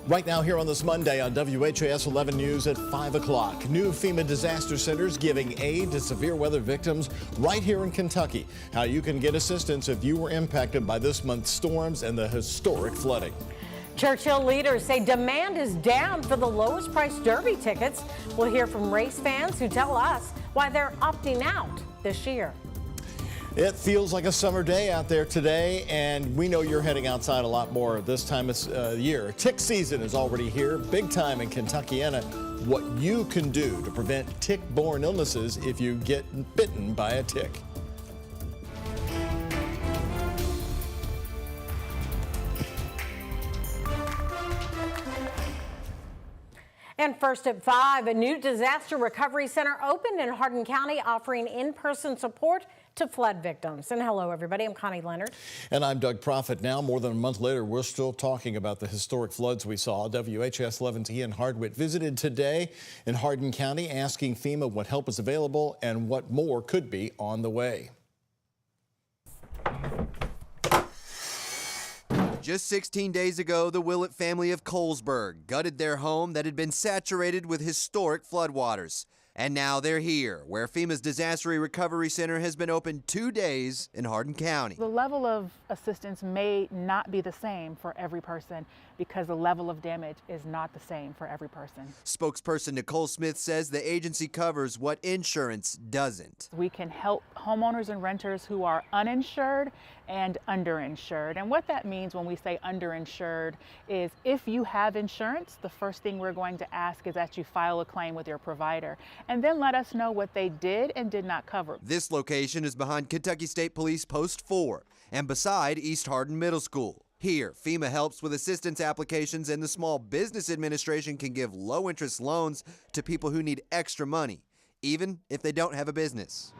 Right now here on this Monday on WHAS 11 News at 5 o'clock. New FEMA disaster centers giving aid to severe weather victims right here in Kentucky. How you can get assistance if you were impacted by this month's storms and the historic flooding. Churchill leaders say demand is down for the lowest price Derby tickets. We'll hear from race fans who tell us why they're opting out this year. It feels like a summer day out there today, and we know you're heading outside a lot more this time of year. Tick season is already here, big time in Kentucky. And what you can do to prevent tick-borne illnesses if you get bitten by a tick. And first at 5, a new disaster recovery center opened in Hardin County, offering in-person support to flood victims. And hello, everybody. I'm Connie Leonard. And I'm Doug Proffitt. Now, more than a month later, we're still talking about the historic floods we saw. WHAS 11's Ian Hardwitt visited today in Hardin County, asking FEMA what help is available and what more could be on the way. Just 16 days ago, the Willett family of Colesburg gutted their home that had been saturated with historic floodwaters. And now they're here, where FEMA's Disaster Recovery Center has been open 2 days in Hardin County. The level of assistance may not be the same for every person because the level of damage is not the same for every person. Spokesperson Nicole Smith says the agency covers what insurance doesn't. We can help homeowners and renters who are uninsured and underinsured. And what that means when we say underinsured is if you have insurance, the first thing we're going to ask is that you file a claim with your provider and then let us know what they did and did not cover. This location is behind Kentucky State Police Post 4 and beside East Hardin Middle School. Here, FEMA helps with assistance applications, and the Small Business Administration can give low-interest loans to people who need extra money, even if they don't have a business.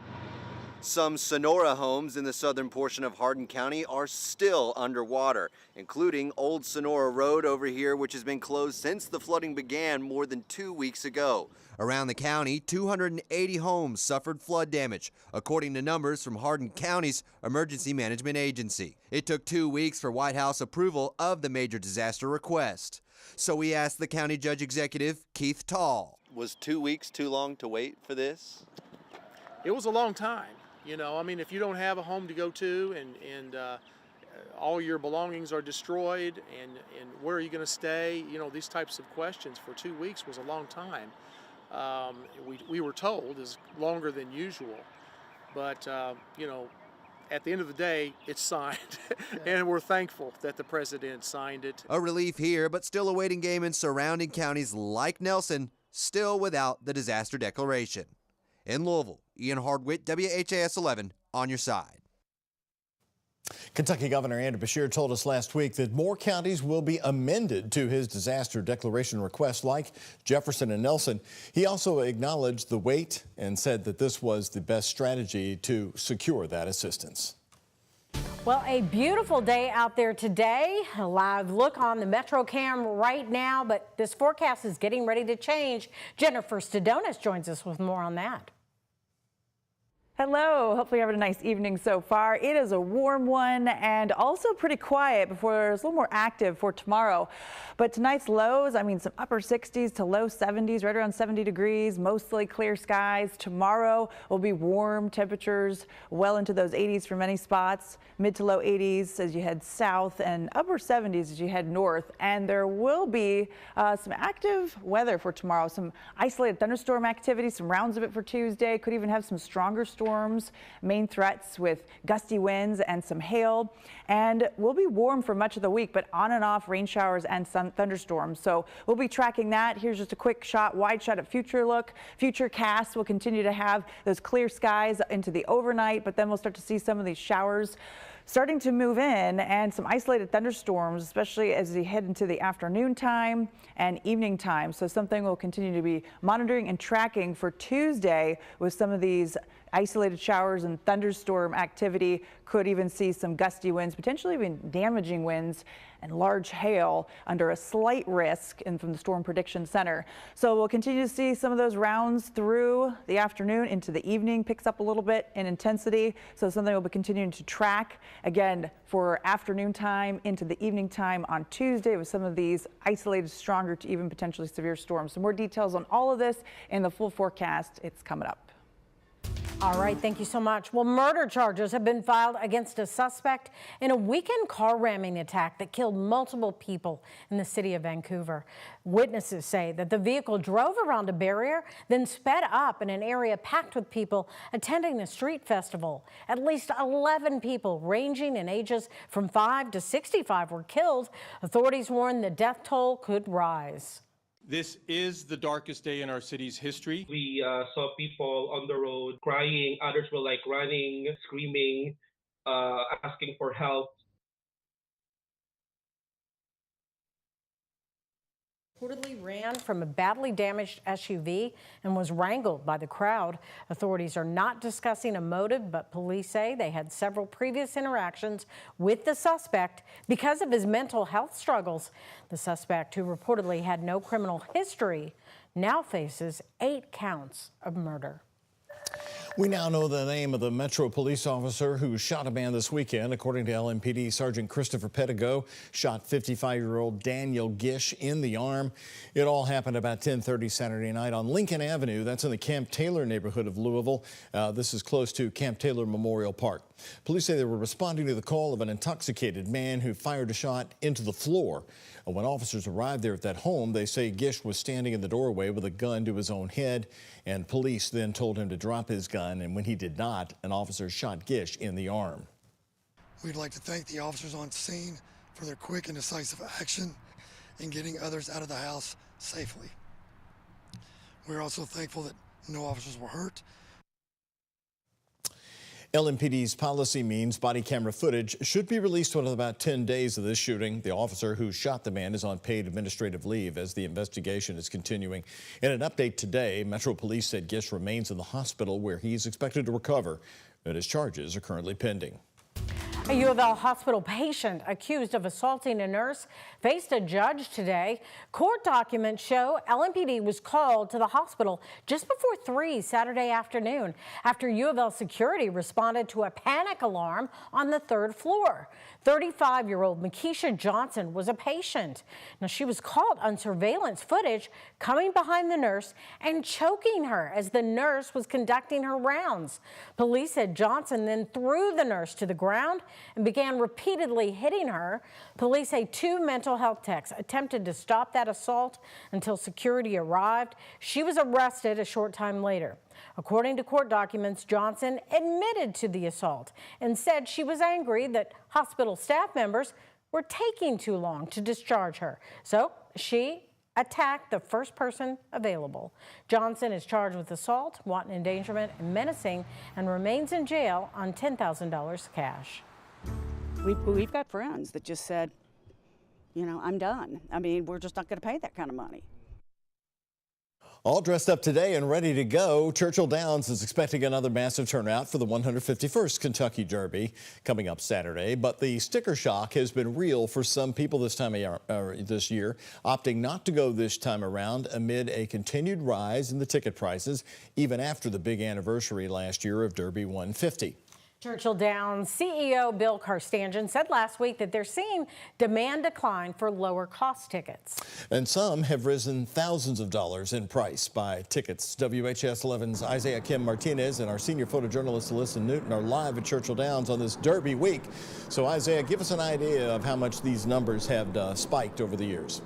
Some Sonora homes in the southern portion of Hardin County are still underwater, including Old Sonora Road over here, which has been closed since the flooding began more than 2 weeks ago. Around the county, 280 homes suffered flood damage, according to numbers from Hardin County's Emergency Management Agency. It took 2 weeks for White House approval of the major disaster request. So we asked the county judge executive, Keith Tall. Was 2 weeks too long to wait for this? It was a long time. You know, I mean, if you don't have a home to go to and all your belongings are destroyed and where are you going to stay, you know, these types of questions for 2 weeks was a long time. We were told is longer than usual, but, you know, at the end of the day, it's signed, and we're thankful that the president signed it. A relief here, but still a waiting game in surrounding counties like Nelson, still without the disaster declaration. In Louisville, Ian Hardwitt, WHAS 11, on your side. Kentucky Governor Andrew Beshear told us last week that more counties will be amended to his disaster declaration request, like Jefferson and Nelson. He also acknowledged the wait and said that this was the best strategy to secure that assistance. Well, a beautiful day out there today. A live look on the Metro Cam right now, but this forecast is getting ready to change. Jennifer Stadonis joins us with more on that. Hello, hopefully you're having a nice evening so far. It is a warm one and also pretty quiet before it's a little more active for tomorrow. But tonight's lows, I mean, some upper 60s to low 70s, right around 70 degrees, mostly clear skies. Tomorrow will be warm temperatures well into those 80s for many spots, mid to low 80s as you head south and upper 70s as you head north. And there will be some active weather for tomorrow, some isolated thunderstorm activity, some rounds of it for Tuesday, could even have some stronger storms. Main threats with gusty winds and some hail, and we'll be warm for much of the week, but on and off rain showers and some thunderstorms. So we'll be tracking that. Here's just a quick shot, wide shot at future look. Futurecast will continue to have those clear skies into the overnight, but then we'll start to see some of these showers starting to move in and some isolated thunderstorms, especially as we head into the afternoon time and evening time. So something we'll continue to be monitoring and tracking for Tuesday with some of these isolated showers and thunderstorm activity could even see some gusty winds, potentially even damaging winds and large hail under a slight risk from the Storm Prediction Center. So we'll continue to see some of those rounds through the afternoon into the evening, picks up a little bit in intensity. So something we'll be continuing to track again for afternoon time into the evening time on Tuesday with some of these isolated stronger to even potentially severe storms. Some more details on all of this in the full forecast. It's coming up. All right, thank you so much. Well, murder charges have been filed against a suspect in a weekend car ramming attack that killed multiple people in the city of Vancouver. Witnesses say that the vehicle drove around a barrier, then sped up in an area packed with people attending the street festival. At least 11 people ranging in ages from 5 to 65 were killed. Authorities warn the death toll could rise. This is the darkest day in our city's history. We saw people on the road crying. Others were like running, screaming, asking for help. Reportedly ran from a badly damaged SUV and was wrangled by the crowd. Authorities are not discussing a motive, but police say they had several previous interactions with the suspect because of his mental health struggles. The suspect, who reportedly had no criminal history, now faces 8 counts of murder. We now know the name of the Metro police officer who shot a man this weekend. According to LMPD, Sergeant Christopher Pettigo shot 55-year-old Daniel Gish in the arm. It all happened about 10:30 Saturday night on Lincoln Avenue. That's in the Camp Taylor neighborhood of Louisville. This is close to Camp Taylor Memorial Park. Police say they were responding to the call of an intoxicated man who fired a shot into the floor. When officers arrived there at that home, they say Gish was standing in the doorway with a gun to his own head, and police then told him to drop his gun, and when he did not, an officer shot Gish in the arm. We'd like to thank the officers on scene for their quick and decisive action in getting others out of the house safely. We're also thankful that no officers were hurt. LMPD's policy means body camera footage should be released within about 10 days of this shooting. The officer who shot the man is on paid administrative leave as the investigation is continuing. In an update today, Metro Police said Gish remains in the hospital where he's expected to recover, and his charges are currently pending. A U of L hospital patient accused of assaulting a nurse faced a judge today. Court documents show LMPD was called to the hospital just before 3 Saturday afternoon after U of L security responded to a panic alarm on the 3rd floor. 35-year-old Makisha Johnson was a patient. Now, she was caught on surveillance footage coming behind the nurse and choking her as the nurse was conducting her rounds. Police said Johnson then threw the nurse to the ground and began repeatedly hitting her. Police say 2 mental health techs attempted to stop that assault until security arrived. She was arrested a short time later. According to court documents, Johnson admitted to the assault and said she was angry that hospital staff members were taking too long to discharge her. So she attacked the first person available. Johnson is charged with assault, wanton endangerment, and menacing, and remains in jail on $10,000 cash. We've got friends that just said, you know, I'm done. I mean, we're just not going to pay that kind of money. All dressed up today and ready to go, Churchill Downs is expecting another massive turnout for the 151st Kentucky Derby coming up Saturday. But the sticker shock has been real for some people this year, opting not to go this time around amid a continued rise in the ticket prices, even after the big anniversary last year of Derby 150. Churchill Downs CEO Bill Karstanjian said last week that they're seeing demand decline for lower cost tickets. And some have risen thousands of dollars in price by tickets. WHS 11's Isaiah Kim Martinez and our senior photojournalist Alyssa Newton are live at Churchill Downs on this Derby week. So Isaiah, give us an idea of how much these numbers have spiked over the years.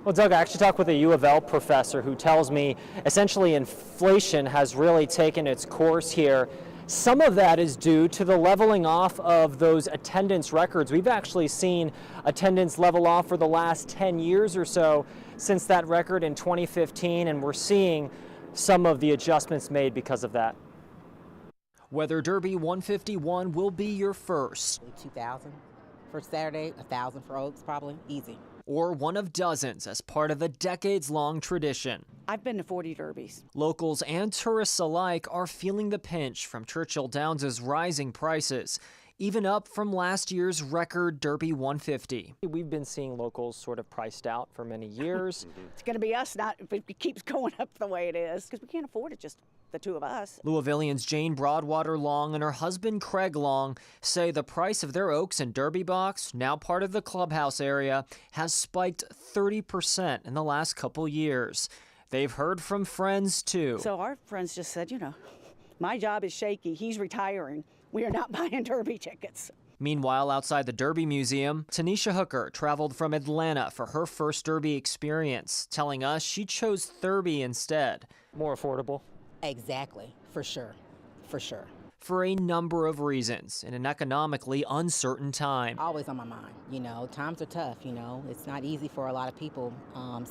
Well, Doug, I actually talked with a U of L professor who tells me essentially inflation has really taken its course here. Some of that is due to the leveling off of those attendance records. We've actually seen attendance level off for the last 10 years or so since that record in 2015, and we're seeing some of the adjustments made because of that. Whether Derby 151 will be your first. 2,000 for Saturday, 1,000 for Oaks, probably easy. or one of dozens as part of a decades-long tradition. I've been to 40 derbies. Locals and tourists alike are feeling the pinch from Churchill Downs' rising prices, even up from last year's record Derby 150. We've been seeing locals sort of priced out for many years. It's going to be us not if it keeps going up the way it is, because we can't afford it, just the two of us. Louisvillians Jane Broadwater Long and her husband Craig Long say the price of their Oaks and Derby box, now part of the clubhouse area, has spiked 30% in the last couple years. They've heard from friends too. So our friends just said, you know, my job is shaky. He's retiring. We are not buying Derby tickets. Meanwhile, outside the Derby Museum, Tanisha Hooker traveled from Atlanta for her first Derby experience, telling us she chose Derby instead. More affordable. Exactly, for sure, for sure. For a number of reasons in an economically uncertain time. Always on my mind, you know, times are tough, you know, it's not easy for a lot of people.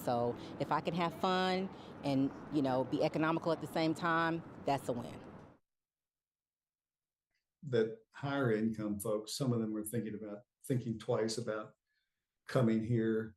So if I can have fun and, you know, be economical at the same time, that's a win. That higher income folks, some of them were thinking twice about coming here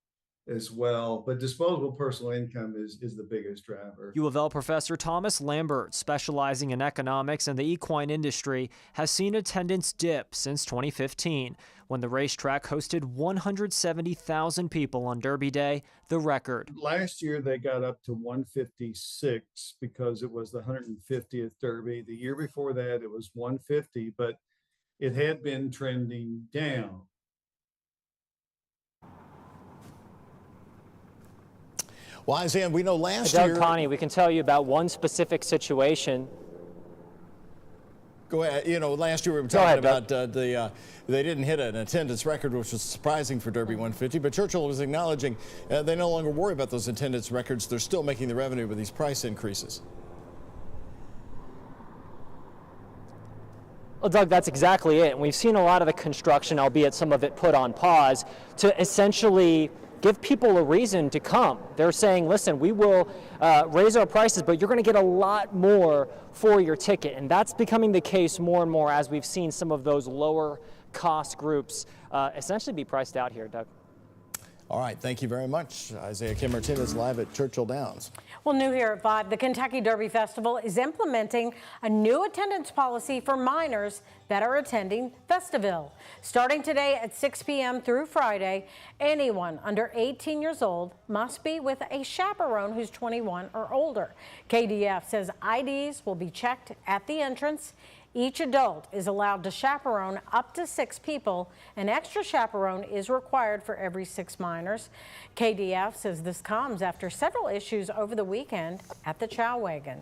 as well, but disposable personal income is the biggest driver. U of L professor Thomas Lambert, specializing in economics and the equine industry, has seen attendance dip since 2015, when the racetrack hosted 170,000 people on Derby Day, the record. Last year they got up to 156 because it was the 150th Derby. The year before that it was 150, but it had been trending down. Well, Isaiah, we know last Doug, year... Connie, we can tell you about one specific situation. Go ahead. You know, last year we were talking about they didn't hit an attendance record, which was surprising for Derby 150, but Churchill was acknowledging they no longer worry about those attendance records. They're still making the revenue with these price increases. Well, Doug, that's exactly it. And we've seen a lot of the construction, albeit some of it put on pause, to essentially give people a reason to come. They're saying, listen, we will raise our prices, but you're going to get a lot more for your ticket. And that's becoming the case more and more as we've seen some of those lower cost groups essentially be priced out here, Doug. All right, thank you very much. Isaiah Kim Martinez live at Churchill Downs. Well, new here at 5, the Kentucky Derby Festival is implementing a new attendance policy for minors that are attending Festiville. Starting today at 6 p.m. through Friday, anyone under 18 years old must be with a chaperone who's 21 or older. KDF says IDs will be checked at the entrance. Each adult is allowed to chaperone up to 6 people. An extra chaperone is required for every 6 minors. KDF says this comes after several issues over the weekend at the Chow Wagon.